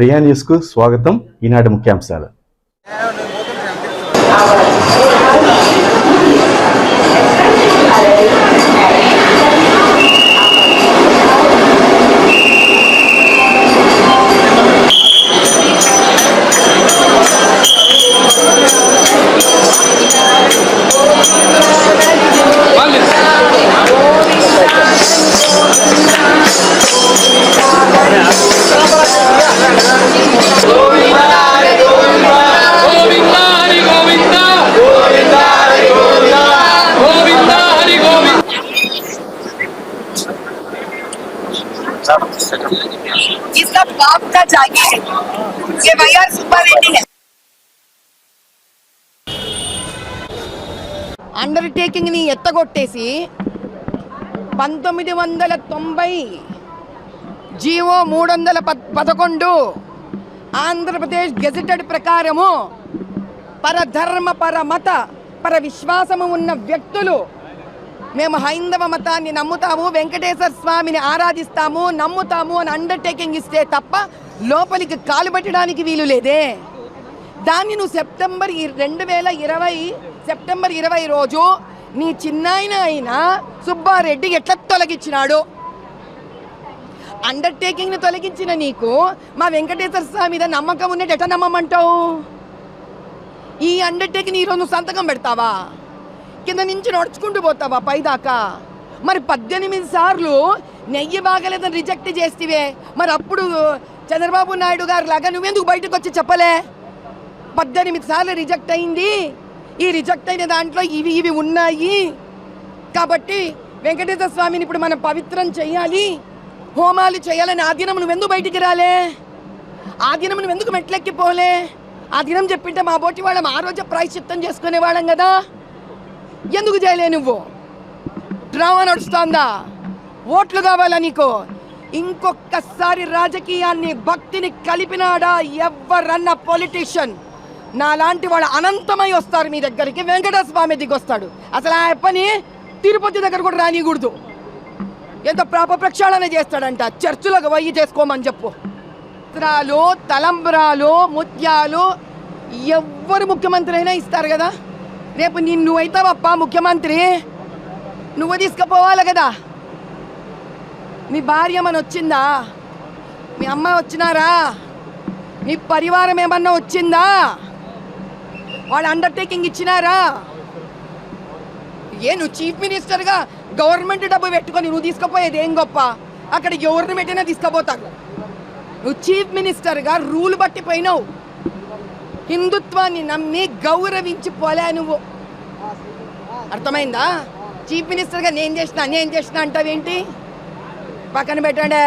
ప్రియా న్యూస్కు స్వాగతం. ఈనాటి ముఖ్యాంశాలు. इसका बाप का जागीर ये वाईआर सुब्बारेड्डी है. అండర్టేకింగ్ ని ఎత్తగొట్టేసి 1990 జీవో 311 ఆంధ్రప్రదేశ్ గెజెటెడ్ ప్రకారము పరధర్మ పరమత పర విశ్వాసము ఉన్న వ్యక్తులు మేము హైందవ మతాన్ని నమ్ముతాము, వెంకటేశ్వర స్వామిని ఆరాధిస్తాము, నమ్ముతాము అని అండర్టేకింగ్ ఇస్తే తప్ప లోపలికి కాలు పెట్టడానికి వీలు లేదే. దాన్ని నువ్వు సెప్టెంబర్ 2020 రోజు నీ చిన్నాయన అయిన సుబ్బారెడ్డి ఎట్లా తొలగించినాడు? అండర్టేకింగ్ని తొలగించిన నీకు మా వెంకటేశ్వర స్వామి మీద నమ్మకం ఉన్నట్టు ఎట్లా నమ్మమంటావు? ఈ అండర్టేకింగ్ ఈరోజు నువ్వు సంతకం పెడతావా? కింద నుంచి నడుచుకుంటూ పోతావా పైదాకా? మరి 18 సార్లు నెయ్యి బాగలేదని రిజెక్ట్ చేస్తేవే, మరి అప్పుడు చంద్రబాబు నాయుడు గారు లాగా నువ్వెందుకు బయటకు వచ్చి చెప్పలే? 18 సార్లు రిజెక్ట్ అయింది, ఈ రిజెక్ట్ అయిన దాంట్లో ఇవి ఉన్నాయి కాబట్టి వెంకటేశ్వర స్వామిని ఇప్పుడు మనం పవిత్రం చేయాలి, హోమాలు చేయాలని ఆ దినం నువ్వెందుకు బయటికి రాలే? ఆ దినం నువ్వెందుకు మెట్లెక్కిపోలే? ఆ దినం చెప్పింటే మా బోటి వాళ్ళం ఆ రోజు ప్రాయశ్చిత్తం చేసుకునేవాళ్ళం కదా. ఎందుకు చేయలే? నువ్వు డ్రామా నడుస్తుందా? ఓట్లు కావాలా నీకు? ఇంకొకసారి రాజకీయాన్ని భక్తిని కలిపినాడా ఎవరన్న పొలిటీషియన్ నాలాంటి వాళ్ళు అనంతమై వస్తారు మీ దగ్గరికి. వెంకటేశ్వర స్వామి దిగొస్తాడు. అసలు ఆ పని తిరుపతి దగ్గర కూడా రానికూడదు. ఎంత పాప ప్రక్షాళన చేస్తాడంట, చర్చిలోకి పోయి చేసుకోమని చెప్పు. వస్త్రాలు, తలంబ్రాలు, ముత్యాలు ఎవ్వరు ముఖ్యమంత్రి అయినా ఇస్తారు కదా. రేపు నువ్వైతావప్ప ముఖ్యమంత్రి, నువ్వు తీసుకుపోవాలి కదా. మీ భార్య మన వచ్చిందా? మీ అమ్మ వచ్చినారా? నీ పరివారం ఏమన్నా వచ్చిందా? వాళ్ళు అండర్టేకింగ్ ఇచ్చినారా? నువ్వు చీఫ్ మినిస్టర్గా గవర్నమెంట్ డబ్బు పెట్టుకొని నువ్వు తీసుకుపోయేది ఏం గొప్ప? అక్కడ ఎవరిని పెట్టినా తీసుకుపోతారు. నువ్వు చీఫ్ మినిస్టర్గా రూల్ బట్టి పోయినావు. హిందుత్వాన్ని నమ్మి గౌరవించి పోలే నువ్వు. అర్థమైందా? చీఫ్ మినిస్టర్గా నేను చేసిన అంటావేంటి? పక్కన పెట్టండి.